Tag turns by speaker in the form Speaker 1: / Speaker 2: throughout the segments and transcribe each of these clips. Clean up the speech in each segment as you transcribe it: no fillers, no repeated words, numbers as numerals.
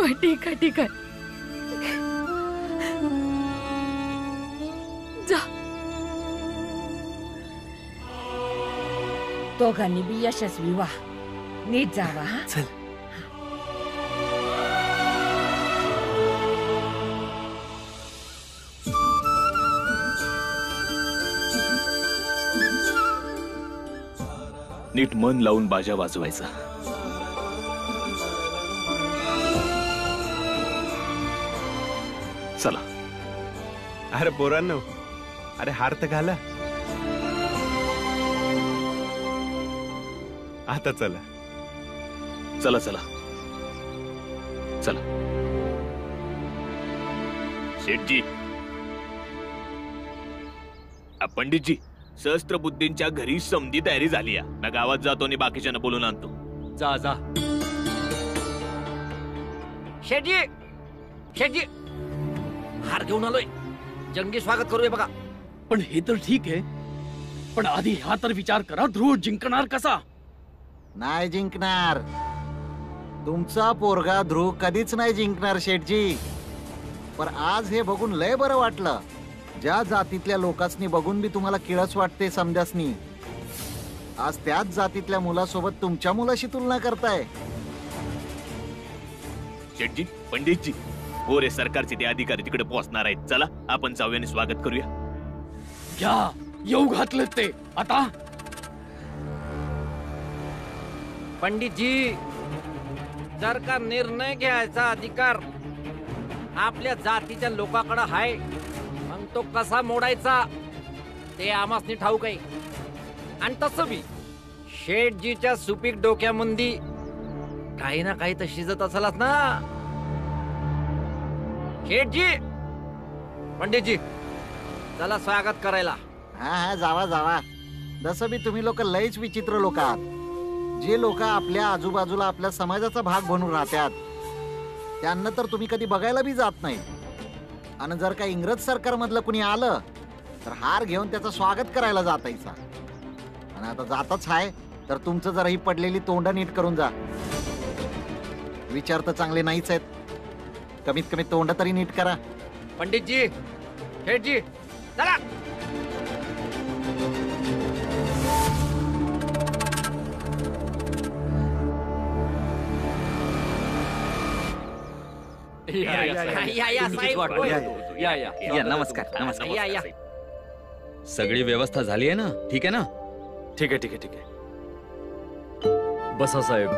Speaker 1: ठीक आहे ठीक आहे, जा.
Speaker 2: दोघांनी बी यशस्वी व्हा, नीट जावा. हा?
Speaker 3: चल.
Speaker 4: नीट मन लावून बाजा वाजवायचा. चला.
Speaker 3: अरे पोरांनो, अरे हार तर घाला. आता चला.
Speaker 4: चला चला चला. शेठजी, पंडितजी, सहस्त्रबुद्धींच्या घरी समधी तयारी झाली आहे ना. गावात जातो आणि बाकीच्यांना बोलून आणतो.
Speaker 5: जा जा.
Speaker 6: शेठजी, शेठजी, हार घेऊन आलोय. जंगी स्वागत करूया बघा.
Speaker 5: पण हे तर ठीक आहे, पण आधी हा तर विचार करा, ध्रुव जिंकणार कसा?
Speaker 7: नाही जिंकणार. तुमचा पोरगा ध्रुव कधीच नाही जिंकणार शेठजी. पण आज हे बघून लय बरं वाटलं. ज्या जातीतल्या लोकांनी बघून बी तुम्हाला किळस वाटते समजासनी, आज त्याच जातीतल्या मुलासोबत तुमच्या मुलाशी तुलना करताय.
Speaker 4: शेठजी, पंडितजी, गोरे सरकारचे ते अधिकारी तिकडे पोहोचणार आहेत. चला आपण जाऊया आणि स्वागत करूया.
Speaker 5: घ्या, येऊ घातले ते आता.
Speaker 6: पंडितजी, जर का निर्णय घ्यायचा अधिकार आपल्या जातीच्या लोकांकडे आहे, मग तो कसा मोडायचा ते आम्हासनी ठाऊक आहे. आणि तसं बी शेठजीच्या सुपीक डोक्यामंदी काही ना काही तर शिजत असलाच ना. शेठजी, पंडितजी, चला स्वागत करायला.
Speaker 7: हा हा, जावा जावा. जसं बी तुम्ही लोक लयच विचित्र लोक आहात. जे लोक आपल्या आजूबाजूला आपल्या समाजाचा भाग बनून राहतात, त्यांना तर तुम्ही कधी बघायला बी जात नाही. आणि जर का इंग्रज सरकार मधलं कुणी आलं तर हार घेऊन त्याचं स्वागत करायला जातायचा. आणि आता जातच आहे तर तुमचं जरा ही पडलेली तोंड नीट करून जा. विचार तर चांगले नाहीच आहेत, कमीत कमी तोंड तरी नीट करा.
Speaker 6: पंडितजी, शेठजी, चला.
Speaker 5: या, नमस्कार नमस्कार.
Speaker 6: या या.
Speaker 5: सगळी व्यवस्था झाली आहे ना? ठीक आहे ना?
Speaker 3: ठीक आहे ठीक आहे ठीक आहे.
Speaker 5: बसा साहेब.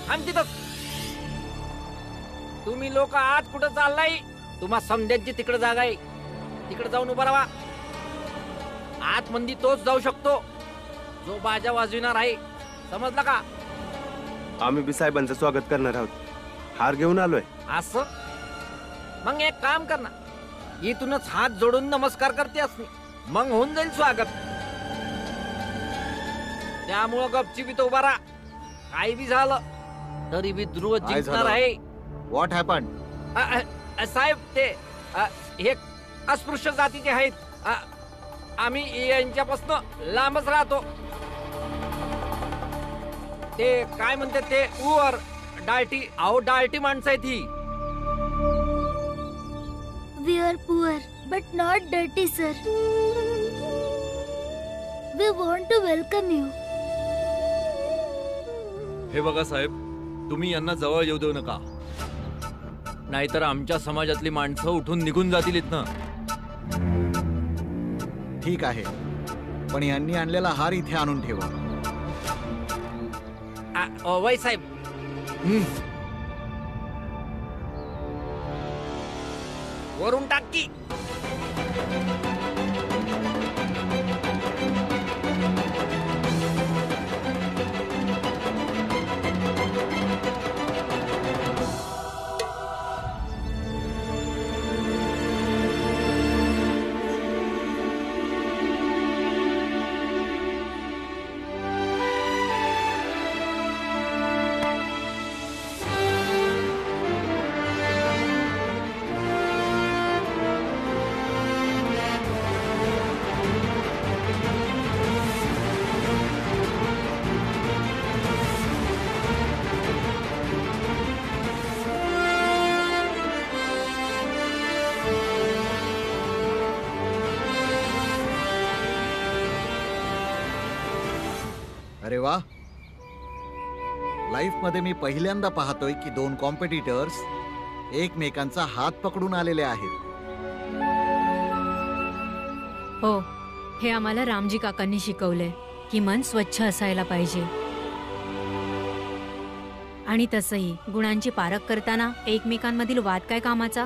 Speaker 6: थांब तिथंच. तुम्ही लोक आज कुठं चाललाय? तुम्हा समध्यांची तिकडे जागा आहे, तिकडे जाऊन उभा राहा. आतमंदी तोच जाऊ शकतो जो बाजा वाजविणार आहे, समजला का?
Speaker 3: आम्ही बी साहेबांचं स्वागत करणार आहोत. हार घेऊन आलोय.
Speaker 6: असं? मग एक काम कर ना, इथूनच हात जोडून नमस्कार करते असणे, मग होऊन जाईल स्वागत. त्यामुळं गपची तो उभा राहा. काही बी झालं तरी बी ध्रुव जिंकणार आहे.
Speaker 7: What happen?
Speaker 6: साहेब, ते हे अस्पृश्य जातीचे आहेत. आम्ही यांच्यापासून लांबच राहतो. ते काय म्हणते ते उर डाळटी, अहो डाळटी माणसं आहेत ही.
Speaker 8: We are poor but not dirty, sir. We want to welcome you.
Speaker 5: हे बघा साहेब, तुम्ही यांना जवळ येऊ देऊ नका, नाहीतर आमच्या समाजातली माणसं उठून निघून जातील इथनं.
Speaker 7: ठीक आहे, पण यांनी आणलेला हार इथे आणून ठेवा.
Speaker 6: वय साहेब, वरून टाकी.
Speaker 7: अरे वा, लाईफ मध्ये मी पहिल्यांदा पाहतोय की दोन कॉम्पिटिटर्स एकमेकांचा हात पकडून आलेले आहेत.
Speaker 1: हो, हे आम्हाला रामजी काकांनी शिकवलंय की मन स्वच्छ असायला पाहिजे. आणि तसंही गुणांची पारख करताना एकमेकांमधील वाद काय कामाचा.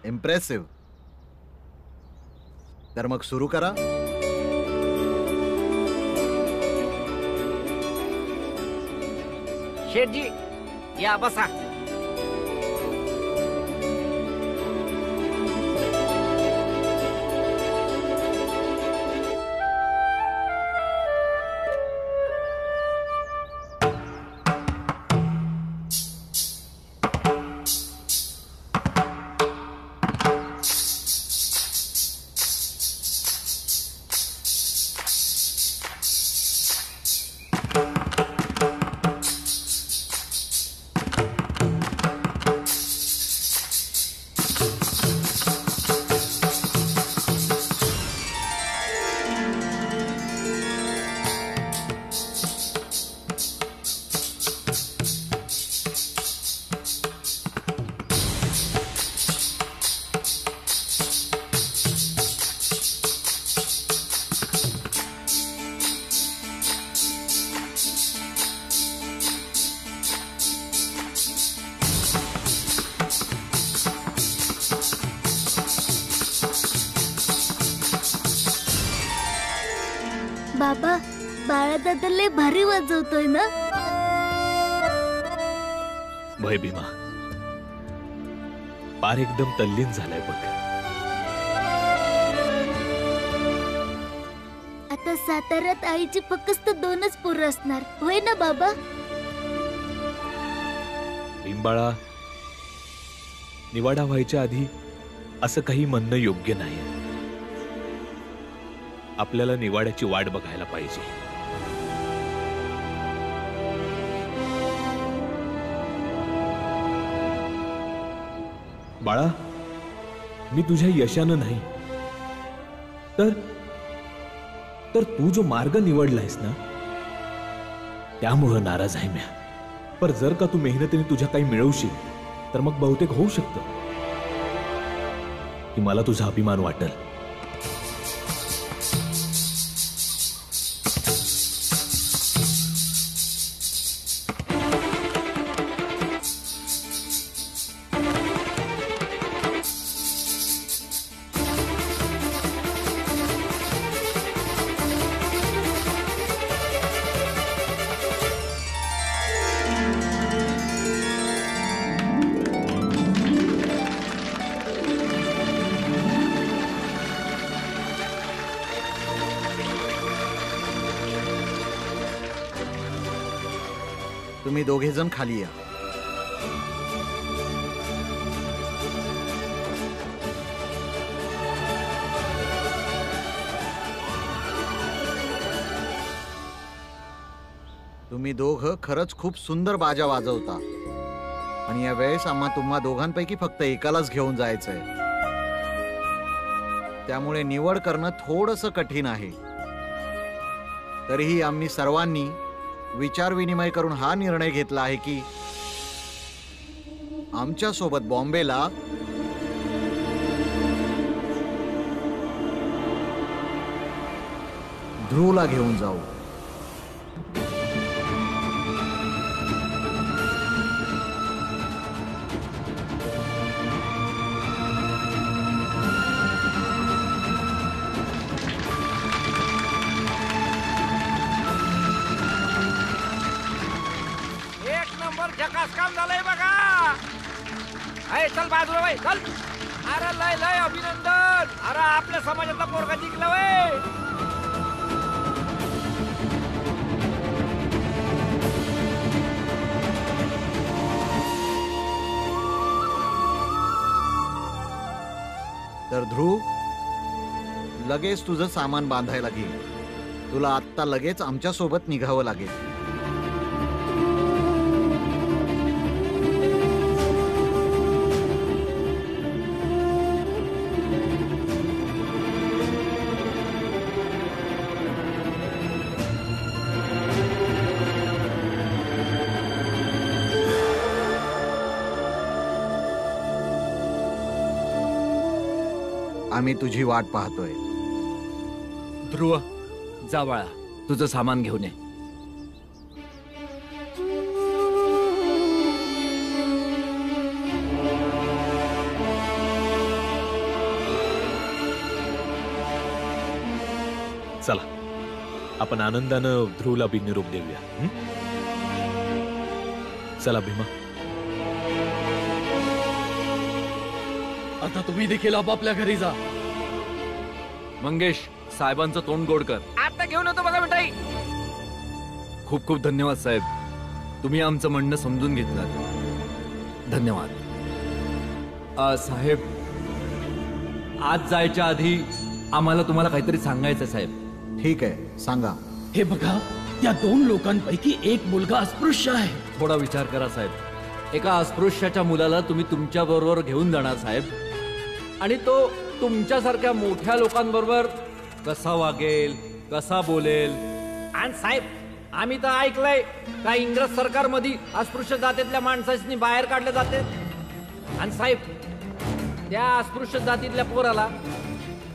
Speaker 7: इम्प्रेसिव्ह. तर मग सुरू करा.
Speaker 6: शेठजी या बसा.
Speaker 8: बाबा, बाळादादा लय भारी वाजवतोय ना.
Speaker 4: भय भीमा पार एकदम तल्लीन झालाय बघ.
Speaker 8: आता साताऱ्यात आईची फक्त 2च पोरं असणार, होय ना बाबा.
Speaker 4: भीमबाळा, निवाडा व्हायच्या आधी असं काही म्हणणं योग्य नाही. आपल्याला निवाड्याची वाट बघायला पाहिजे. बाळा, मी तुझ्या यशानं नाही तर तू जो मार्ग निवडलायस ना त्यामुळं नाराज आहे म्या. पर जर का तू मेहनतीने तुझ्या काही मिळवशील तर मग बहुतेक होऊ शकतं की मला तुझा अभिमान वाटेल.
Speaker 7: तुम्ही दोघे जण खाली या. तुम्ही दोघं खरंच खूप सुंदर बाजा वाजवता आणि या वेळेस तुम्हा दोघांपैकी फक्त एकालाच घेऊन जायचंय. त्यामुळे निवड करणं थोडंसं कठीण आहे. तरीही आम्ही सर्वांनी विचार विनिमय करून हा निर्णय घेतला आहे की आमच्या सोबत बॉम्बेला ध्रुवला घेऊन जाऊ.
Speaker 6: झकास काम झालंय बघा. अरे चल बाजूला वय चल. अरे लय लय अभिनंदन. अरे आपल्या समाजातला पोरगा जिंकला वय.
Speaker 7: तर ध्रुव, लगेच तुझं सामान बांधायला घे. तुला आत्ता लगेच आमच्या सोबत निघावं लागेल. आम्ही तुझी वाट पाहतोय.
Speaker 5: ध्रुव, जा बाळा, तुझं सामान घेऊन ये.
Speaker 4: चला आपण आनंदानं ध्रुवला बी निरोप देऊया. हं? चला भीमा.
Speaker 9: आता तुम्ही देखील आपापल्या घरी जा.
Speaker 5: मंगेश, साहेबांचं तोंड गोड कर.
Speaker 6: आता घेऊन येतो बघा मिठाई.
Speaker 5: खूप खूप धन्यवाद साहेब, तुम्ही आमचं म्हणणं समजून घेतलं. धन्यवाद. साहेब, आज जायच्या आधी आम्हाला तुम्हाला काहीतरी सांगायचं साहेब.
Speaker 7: ठीक आहे, सांगा.
Speaker 9: हे बघा, या 2 लोकांपैकी एक मुलगा अस्पृश्य आहे.
Speaker 5: थोडा विचार करा साहेब. एका अस्पृश्याच्या मुलाला तुम्ही तुमच्या बरोबर घेऊन जाणार साहेब, आणि तो तुमच्यासारख्या मोठ्या लोकांबरोबर कसा वागेल, कसा बोलेल.
Speaker 6: आणि साहेब, आम्ही तर ऐकलंय का इंग्रज सरकारमध्ये अस्पृश्य जातीतल्या माणसांनी बाहेर काढले जाते. आणि साहेब, त्या अस्पृश्य जातीतल्या पोराला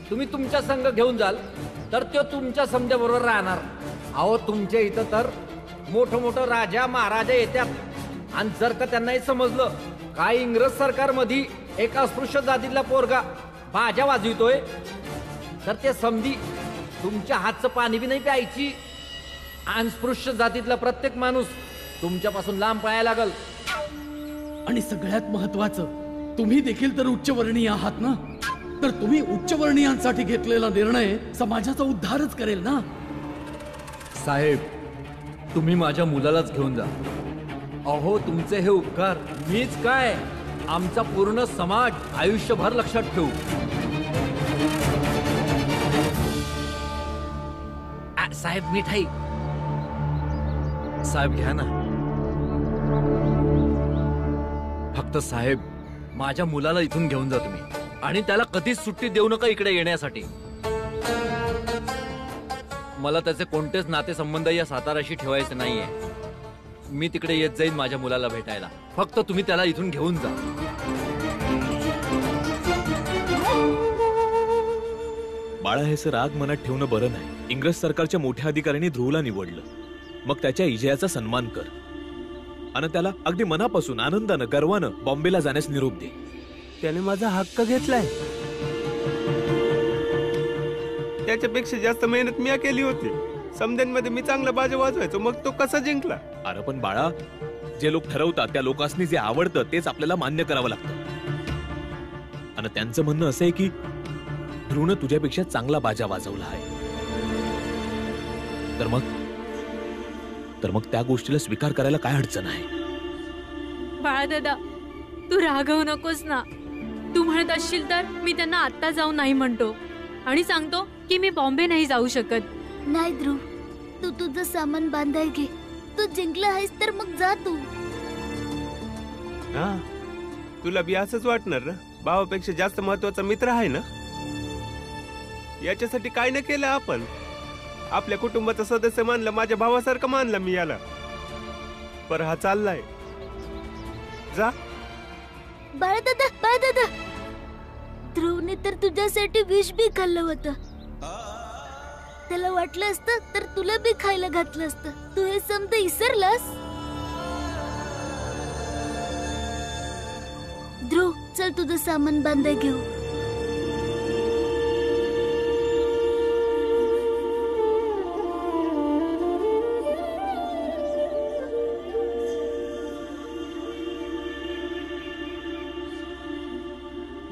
Speaker 6: तुम्ही तुमच्या संघ घेऊन जाल तर तो तुमच्या समजाबरोबर राहणार. अहो, तुमच्या इथं तर मोठं मोठं राजा महाराजा येतात, आणि जर का त्यांना हे समजलं काय इंग्रज सरकारमध्ये एका अस्पृश्य जातीतला पोरगा भाज्या वाजवितोय, तर ते समधी तुमच्या हातचं पाणी बी नाही प्यायची. अस्पृश्य जातीतला प्रत्येक माणूस तुमच्यापासून लांब पळायला लागल.
Speaker 9: आणि सगळ्यात महत्वाचं, तुम्ही देखील तर उच्चवर्णीय आहात ना, तर तुम्ही उच्चवर्णीयांसाठी घेतलेला निर्णय समाजाचा उद्धारच करेल ना.
Speaker 5: साहेब, तुम्ही माझ्या मुलालाच घेऊन जा. अहो, तुमचे हे उपकार मीच काय, आमचा पूर्ण समाज आयुष्यभर लक्षात ठेवू.
Speaker 6: साहेब, मिठाई.
Speaker 5: साहेब, घ्या ना. फक्त साहेब, माझ्या मुलाला इथून घेऊन जा तुम्ही, आणि त्याला कधीच सुट्टी देऊ नका इकडे येण्यासाठी. मला त्याचे कोणतेच नातेसंबंध या साताराशी ठेवायचे नाहीये. मी तिकडे येत जाईन माझ्या मुलाला भेटायला. फक्त तुम्ही त्याला इथून घेऊन जा.
Speaker 4: बाळा, हे राग मनात ठेवणं बरं नाही. इंग्रज सरकारच्या मोठ्या अधिकाऱ्यांनी ध्रुवला निवडलं, मग त्याच्या इजयाचा सन्मान कर, आणि त्याला अगदी मनापासून आनंदानं गर्वानं बॉम्बेला जाण्यास निरोप दे.
Speaker 3: त्याने माझा हक्क घेतलाय. त्याच्यापेक्षा जास्त मेहनत मी केली होती. समद्यांमध्ये मी चांगला बाजा वाजवायचो, मग तो कसा जिंकला?
Speaker 4: अरे पण बाळा, जे लोक ठरवतात त्या लोकांनी जे आवडतं तेच आपल्याला मान्य करावं लागतं. आणि त्यांचं म्हणणं असं आहे की ध्रुवनं तुझ्यापेक्षा चांगला बाजा वाजवला आहे. तर मग त्या गोष्टीला स्वीकार करायला काय अडचण आहे?
Speaker 1: बाळा दादा, तू रागवू नकोस ना. तू म्हणत असशील तर मी त्यांना आत्ता जाऊन नाही म्हणतो, आणि सांगतो की मी बॉम्बे नाही जाऊ शकत.
Speaker 8: नाही ध्रुव, तू तुझं सामान बांधाय घे. तू जिंकला आहेस तर मग जा तू.
Speaker 3: हा, तुला बी असंच वाटणार ना. भावापेक्षा जास्त महत्वाचा मित्र आहे ना. याच्यासाठी काय न केलं आपण. आपल्या कुटुंबाचा सदस्य मानला, माझ्या भावासारखं मानला मी याला. पर हा चाललाय. जा.
Speaker 8: बाळदादा, बाळदादा, ध्रुवने तर तुझ्यासाठी विष बी खाल्लं होतं. त्याला वाटलं असतं तर तुला बी खायला घातलं असतं. तू हे समज विसरलास. ध्रुव, चल तुझं सामान बांधाय घेऊ.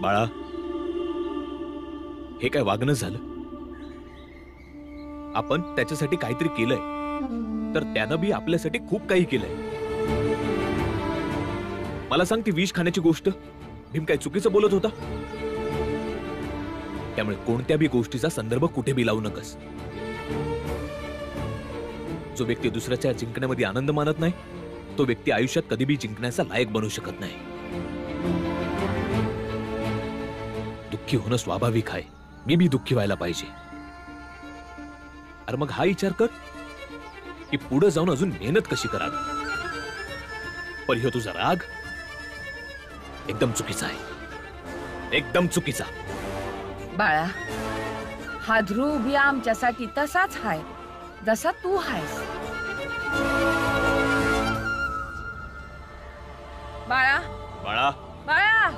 Speaker 4: बाळा, हे काय वागणं झालं? आपण त्याच्यासाठी काहीतरी केलंय, तर त्यानं बी आपल्यासाठी खूप काही केलंय. मला सांग, ती विष खाण्याची गोष्ट भीम काय चुकीचं बोलत होता? त्यामुळे कोणत्या बी गोष्टीचा संदर्भ कुठे बी लावू नकस. जो व्यक्ती दुसऱ्याच्या जिंकण्यामध्ये आनंद मानत नाही, तो व्यक्ती आयुष्यात कधी बी जिंकण्याचा लायक बनू शकत नाही. दुःखी होणं स्वाभाविक आहे. मी बी दुःखी व्हायला पाहिजे. अरे मग हा विचार कर की पुढे जाऊन अजून मेहनत कशी करावी. पण ह्यो तुझा राग एकदम चुकीचा आहे. एकदम चुकीचा.
Speaker 2: बाळा, हा ध्रुव बी आमच्यासाठी तसाच हाय जसा तू हायस. बाळा
Speaker 4: बाळा
Speaker 2: बाळा,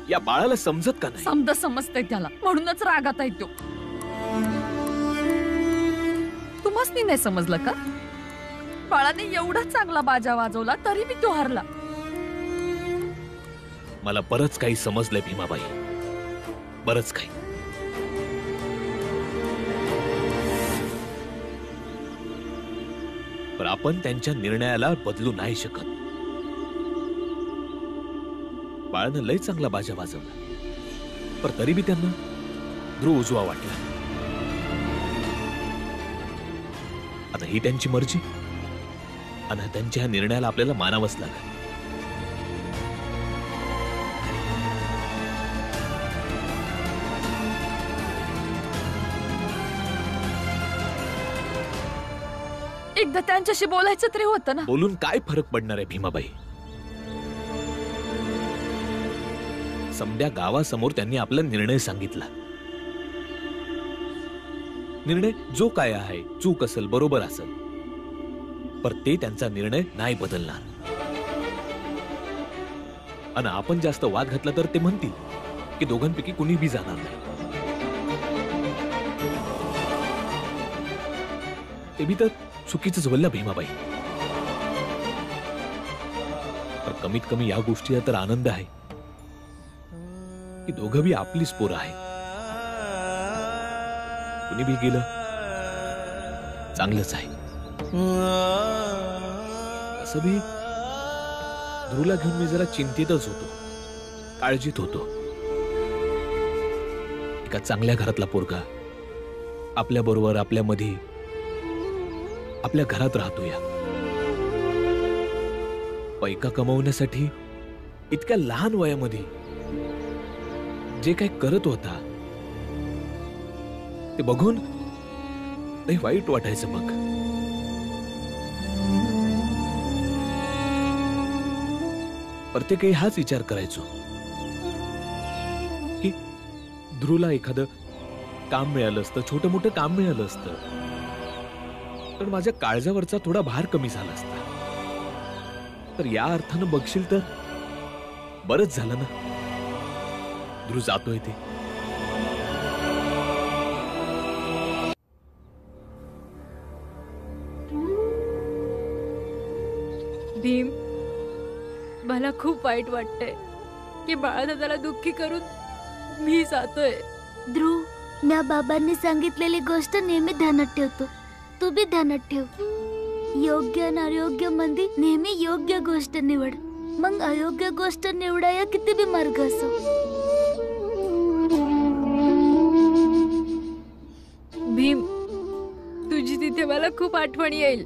Speaker 4: या बाळाला समजत का नाही?
Speaker 10: समजतंय त्याला, म्हणूनच रागात येतो. तुम्हासनी नाही समजलं का? बाळाने एवढा चांगला बाजा वाजवला तरी मी तो हारला.
Speaker 4: मला बरंच काही समजलंय भीमाबाई, बरंच काही. पण आपण त्यांच्या निर्णयाला बदलू नाही शकत. बाळानं लय चांगला बाजा वाजवला, पण तरी बी त्यांना ध्रुव उजवा वाटला. आता ही त्यांची मर्जी आणि त्यांच्या निर्णयाला आपल्याला मानावंच लागेल.
Speaker 10: एकदा त्यांच्याशी बोलायचं तरी होतं ना.
Speaker 4: बोलून काय फरक पडणार आहे भीमाबाई? समद्या गावासमोर त्यांनी आपला निर्णय सांगितला. निर्णय जो काय आहे, चूक असेल बरोबर असेल, पर ते त्यांचा निर्णय नाही बदलणार. आणि आपण जास्त वाद घातला तर ते म्हणतील की दोघांपैकी कुणी बी जाणार नाही. ते बी तर चुकीचंच बोलला भीमाबाई. तर कमीत कमी या गोष्टीचा तर आनंद आहे की दोघं बी आपलीच पोरं आहेत. कुणी बी गेलं चांगलंच आहे. असं बी ध्रुवला घेऊन मी जरा चिंतितच होतो, काळजीत होतो. एका चांगल्या घरातला पोरगा आपल्या बरोबर, आपल्या मध्ये, आपल्या घरात राहतो. या पैका कमवण्यासाठी इतक्या लहान वयामध्ये जे काय करत होता ते बघून लय वाईट वाटायचं. मग प्रत्येकही हाच विचार करायचो की ध्रुवला एखादं काम मिळालं असतं, छोटं मोठं काम मिळालं असतं तर माझ्या काळजावरचा थोडा भार कमी झाला असता. तर या अर्थानं बघशील तर बरंच झालं ना ध्रुव जातोय ते.
Speaker 1: भीम, मला खूप वाईट वाटतंय की बाळादादाला दुःखी करून मी जातोय.
Speaker 8: ध्रुव, म्या बाबांनी सांगितलेली गोष्ट नेहमी ध्यानात ठेवतो. तू बी ध्यानात ठेव. योग्य आणि अयोग्य मध्ये नेहमी योग्य गोष्ट निवड. मग अयोग्य गोष्ट निवडाया किती बी मार्ग असो.
Speaker 1: भीम, तुझी तिथे मला खूप आठवण येईल.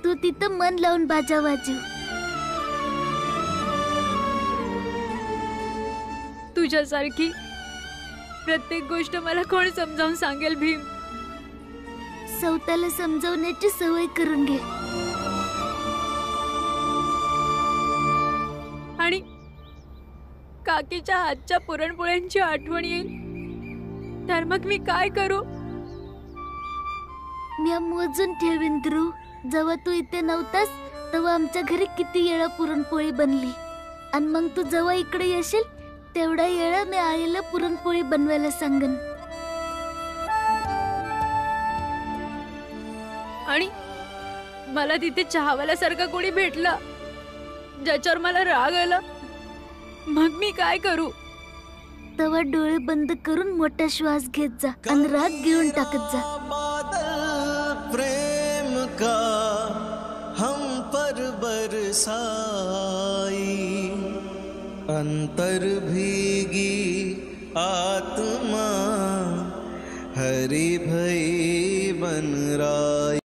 Speaker 8: तू तिथं मन लावून बाजा वाजव.
Speaker 1: तुझ्यासारखी प्रत्येक गोष्ट मला कोण समजावून सांगेल भीम?
Speaker 8: स्वतःला समजवण्याची सवय करून घे.
Speaker 1: आणि काकीच्या हातच्या पुरणपोळ्यांची आठवण येईल तर मग मी काय करू?
Speaker 8: मी मोजून ठेवीन ध्रुव. जेव्हा तू इथे नव्हतास तेव्हा आमच्या घरी किती वेळा पुरणपोळी बनली. आणि मग तू जेव्हा इकडे येशील तेवढा वेळा मी आईला पुरणपोळी बनवायला सांगन.
Speaker 1: आणि मला तिथे चहावाल्यासारखा कोणी भेटला ज्याच्यावर मला राग आला, मग मी काय करू?
Speaker 8: तेव्हा डोळे बंद करून मोठा श्वास घेत जा आणि राग घेऊन टाकत जा.
Speaker 11: प्रेम का हम पर बरसाई, अंतर भीगी आत्मा हरि भई बन राय।